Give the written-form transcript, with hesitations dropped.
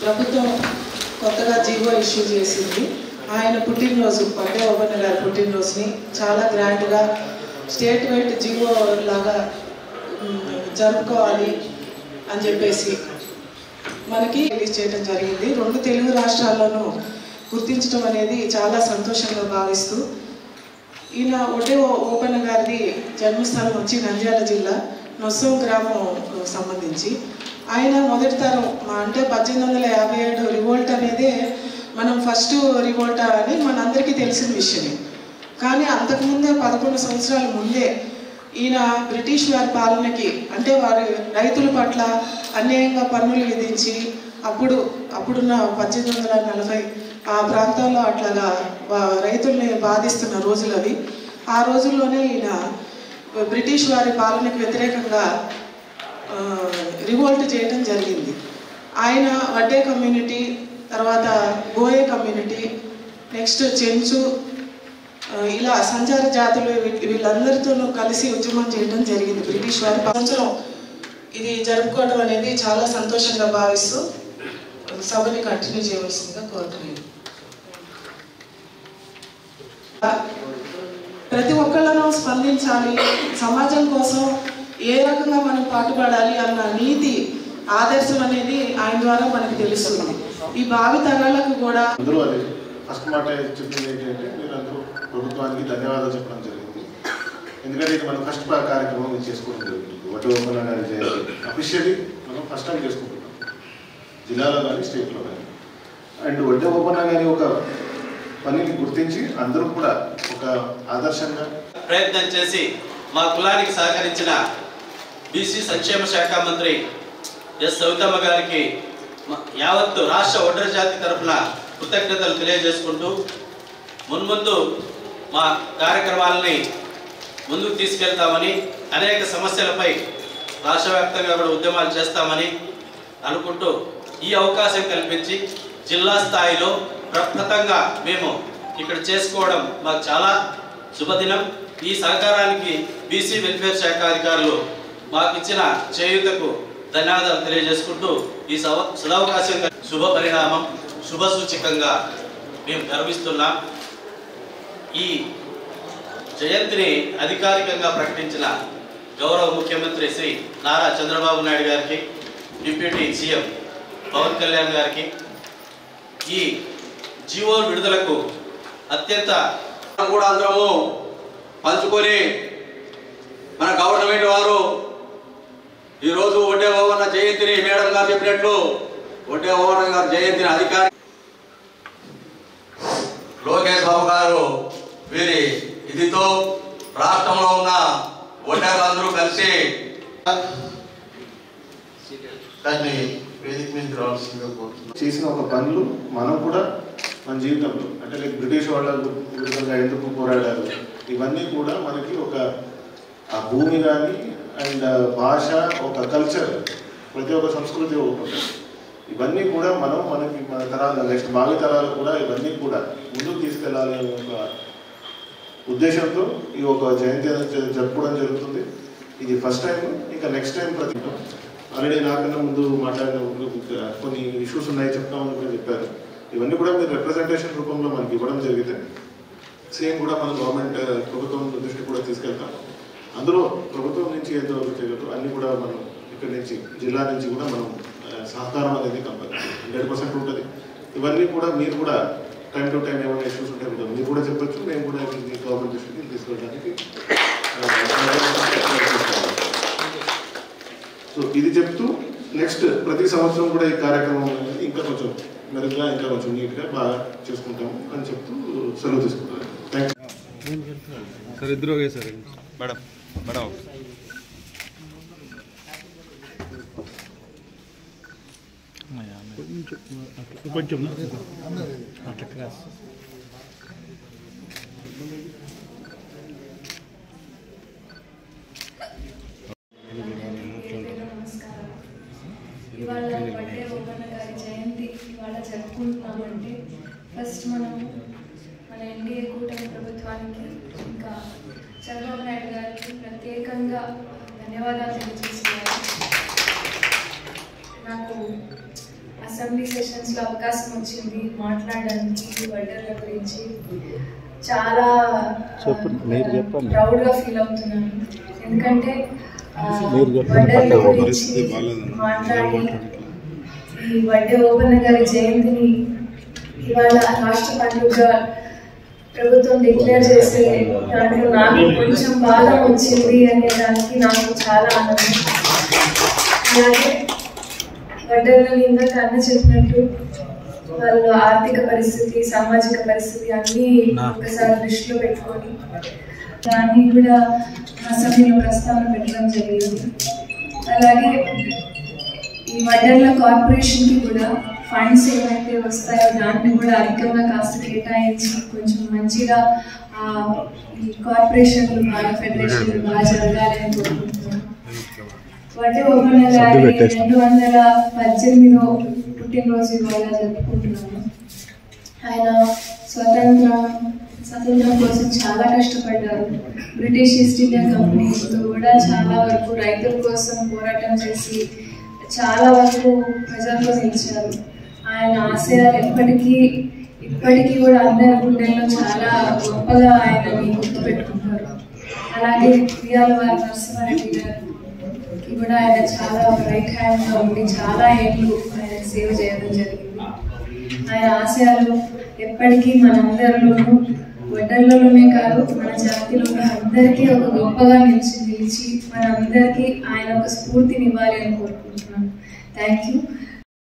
ప్రభుత్వం కొత్తగా GO issue చేసింది. ఆయన పుట్టినరోజు వడ్డే ఓబన్న గారి పుట్టినరోజుని చాలా గ్రాండ్గా స్టేట్ వైడ్ జీవో లాగా జరుపుకోవాలి అని చెప్పేసి మనకి రిలీజ్ చేయడం జరిగింది. 2 తెలుగు రాష్ట్రాల్లోనూ గుర్తించడం అనేది చాలా సంతోషంగా భావిస్తూ, ఈయన వడ్డే ఓబన్న గారిది జన్మస్థలం వచ్చి నంద్యాల జిల్లా నొస్సం గ్రామం సంబంధించి ఆయన మొదటి తరం అంటే 1857 రివోల్ట్ అనేదే మనం ఫస్ట్ రివోల్ట్ అని మనందరికీ తెలిసిన విషయమే. కానీ అంతకుముందే 11 సంవత్సరాల ముందే ఈయన బ్రిటిష్ వారి పాలనకి అంటే వారి రైతుల పట్ల అన్యాయంగా పన్నులు విధించి అప్పుడున్న 1840 ఆ ప్రాంతాల్లో అట్లాగా రైతుల్ని బాధిస్తున్న రోజులు అవి. ఆ రోజుల్లోనే ఈయన బ్రిటిష్ వారి పాలనకు వ్యతిరేకంగా రివోల్ట్ చేయడం జరిగింది. ఆయన వడ్డే కమ్యూనిటీ, తర్వాత బోయే కమ్యూనిటీ, నెక్స్ట్ చెంచు, ఇలా సంచార జాతులు వీళ్ళందరితోనూ కలిసి ఉద్యమం చేయడం జరిగింది బ్రిటిష్ వారి సంవత్సరం. ఇది జరుపుకోవడం అనేది చాలా సంతోషంగా భావిస్తూ సభని కంటిన్యూ చేయవలసిందిగా కోరుతున్నాను. ప్రతి ఒక్కళ్ళను స్పందించాలి, సమాజం కోసం ఏ రకంగా మనం పాటుపడాలి అన్న నీతి ఆదర్శం అనేది ఆయన ద్వారా మనకు తెలుస్తుంది. ఈ భావి తరాలకు కూడా ఫస్ట్ మాట చెప్పింది ఏంటంటే మీరందరూ ప్రభుత్వానికి ధన్యవాదాలు చెప్పడం జరిగింది. ఎందుకంటే ఇది మనం ఫస్ట్ కార్యక్రమం చేసుకోవడం జరిగింది. వడ్డే ఓబన్న గారి జయంతి అఫీషియల్లీ మనం ఫస్ట్ టైం చేసుకుంటున్నాం జిల్లాలో కానీ స్టేట్లో కానీ. అండ్ వడ్డే ఓబన్న గారి ఒక పనిని గుర్తించి అందరూ కూడా ఒక ఆదర్శంగా ప్రయత్నం చేసి మా కులానికి సహకరించిన బీసీ సంక్షేమ శాఖ మంత్రి ఎస్ సవితమ్మ గారికి యావత్తు రాష్ట్ర ఒంటరి జాతి తరఫున కృతజ్ఞతలు తెలియజేసుకుంటూ మున్ముందు మా కార్యక్రమాలని ముందుకు తీసుకెళ్తామని, అనేక సమస్యలపై రాష్ట్ర వ్యాప్తంగా కూడా ఉద్యమాలు చేస్తామని అనుకుంటూ ఈ అవకాశం కల్పించి జిల్లా స్థాయిలో ప్రప్రథంగా మేము ఇక్కడ చేసుకోవడం మాకు చాలా శుభదినం. ఈ సహకారానికి బీసీ వెల్ఫేర్ శాఖ అధికారులు మాకు ఇచ్చిన చేయూతకు ధన్యవాదాలు తెలియజేసుకుంటూ ఈ సదవకాశం శుభ పరిణామం, శుభ సూచకంగా మేము గర్విస్తున్నాం. ఈ జయంతిని అధికారికంగా ప్రకటించిన గౌరవ ముఖ్యమంత్రి శ్రీ నారా చంద్రబాబు నాయుడు గారికి, డిప్యూటీ సీఎం పవన్ కళ్యాణ్ గారికి, ఈ జీవో విడుదలకు అత్యంత కూడా అందరము పంచుకొని మన గవర్నమెంట్ వారు ఈరోజు వడ్డే ఓబన్న జయంతిని మేడం గారు చెప్పినట్లు వడ్డే ఓబన్న గారి జయంతిని అధికారి లోకేష్ బాబు గారు వీరి ఇదితో రాష్ట్రంలో ఉన్న వడ్డేలందరూ కలిసి దాన్ని వేదిక మీదకి రావాల్సిందిగా కోరుతున్నాం. చేసిన ఒక పనులు మనం కూడా మన జీవితంలో అంటే లైక్ బ్రిటిష్ వాళ్ళ విధంగా ఎందుకు పోరాడారు, ఇవన్నీ కూడా మనకి ఒక ఆ భూమి కానీ అండ్ భాష, ఒక కల్చర్, ప్రతి ఒక్క సంస్కృతి ఒకటి. ఇవన్నీ కూడా మనకి మన తరాలు నెక్స్ట్ భావి తరాలు కూడా ఇవన్నీ కూడా ముందుకు తీసుకెళ్ళాలి అనే ఒక ఉద్దేశంతో ఈ ఒక జయంతి జరుపుకోవడం జరుగుతుంది. ఇది ఫస్ట్ టైం. ఇంకా నెక్స్ట్ టైం ప్రతి ఆల్రెడీ నాకన్నా ముందు మాట్లాడిన కొన్ని ఇష్యూస్ ఉన్నాయి చెప్తామని కూడా చెప్పారు. ఇవన్నీ కూడా మీరు రిప్రజెంటేషన్ రూపంలో మనకి ఇవ్వడం జరిగితే సేమ్ కూడా మన గవర్నమెంట్ ప్రభుత్వం దృష్టి కూడా తీసుకెళ్తాం. అందులో ప్రభుత్వం నుంచి ఎంతవరకు చేయగలరు అన్నీ కూడా మనం ఇక్కడి నుంచి జిల్లా నుంచి కూడా మనం సహకారం అనేది కంపల్సరీ 100% ఉంటుంది. ఇవన్నీ కూడా మీరు కూడా టైం టు టైం ఏమైనా ఇష్యూస్ ఉంటే కూడా మీరు కూడా చెప్పచ్చు, మేము కూడా గవర్నమెంట్ దృష్టికి తీసుకెళ్ళడానికి. సో ఇది చెప్తూ నెక్స్ట్ ప్రతి సంవత్సరం కూడా ఈ కార్యక్రమం అనేది ఇంకా కొంచెం మెరుగ్గా, ఇంకా కొంచెం నీట్గా బాగా చేసుకుంటాము అని చెప్తూ సెలవు తీసుకుంటాను. Thank you sir. ఇద్దరు ఓకే సార్. మేడం మేడం కొంచెం అట్లా క్లాస్ ఇవాళ వడ్డే ఓబన్న గారి జయంతి ఇవాళ జరుపుకుంటున్నామంటే ఫస్ట్ మనము మన ఎన్డీఏ కూటమి ప్రభుత్వానికి ఇంకా చంద్రబాబు నాయుడు గారికి ప్రత్యేకంగా ధన్యవాదాలు తెలియజేస్తున్నాను. నాకు అసెంబ్లీ సెషన్స్లో అవకాశం వచ్చింది మాట్లాడడానికి వడ్డర్ల గురించి. చాలా ప్రౌడ్గా ఫీల్ అవుతున్నాను, ఎందుకంటే వడ్డర్ల గురించి మాట్లాడి ఈ వడ్డే ఓపెన్న గారి జయంతిని ఇవాళ రాష్ట్ర పండుగగా ప్రభుత్వం డిక్లేర్ చేసే దాంట్లో నాకు కొంచెం బాధ వచ్చింది అనే దానికి నాకు చాలా ఆనందం. అలాగే వడ్డర్లని ఇందాక అన్న చెప్పినట్టు వాళ్ళ ఆర్థిక పరిస్థితి, సామాజిక పరిస్థితి అన్నీ ఒకసారి దృష్టిలో పెట్టుకొని దాన్ని కూడా అసెంబ్లీలో ప్రస్తావన పెట్టడం జరిగింది. అలాగే ఈ వడ్డర్ల కార్పొరేషన్కి కూడా ఫండ్స్ ఏవైతే వస్తాయో దాన్ని కూడా అధికంగా కాస్త కేటాయించి కొంచెం మంచిగా ఈ కార్పొరేషన్లు బాగా ఫెడరేషన్లు బాగా జరగాలి అని కోరుకుంటున్నాను. వడ్డే ఓపెన్న గారి 218వ పుట్టినరోజు ఇవాళ జరుపుకుంటున్నాను. ఆయన స్వతంత్రం కోసం చాలా కష్టపడ్డారు. బ్రిటిష్ ఈస్ట్ ఇండియా కంపెనీతో కూడా చాలా వరకు రైతుల కోసం పోరాటం చేసి చాలా వరకు ప్రజల్లో నిలిచారు. ఆయన ఆశయాలు ఇప్పటికీ కూడా అందరి గుండెల్లో చాలా గొప్పగా ఆయనని గుర్తుపెట్టుకుంటారు. అలాగే ఉయ్యాల వారి నరసింహారెడ్డి గారికి కూడా ఆయన చాలా రైట్ హ్యాండ్గా ఉండి చాలా ఏళ్ళు ఆయన సేవ చేయడం జరిగింది. ఆయన ఆశయాలు ఎప్పటికీ మనందరిలోనూ, వడ్డర్లలోనే కాదు మన జాతిలోనే అందరికీ ఒక గొప్పగా నిలిచి మనందరికీ ఆయన ఒక స్ఫూర్తిని ఇవ్వాలి అని కోరుకుంటున్నాను. Thank you.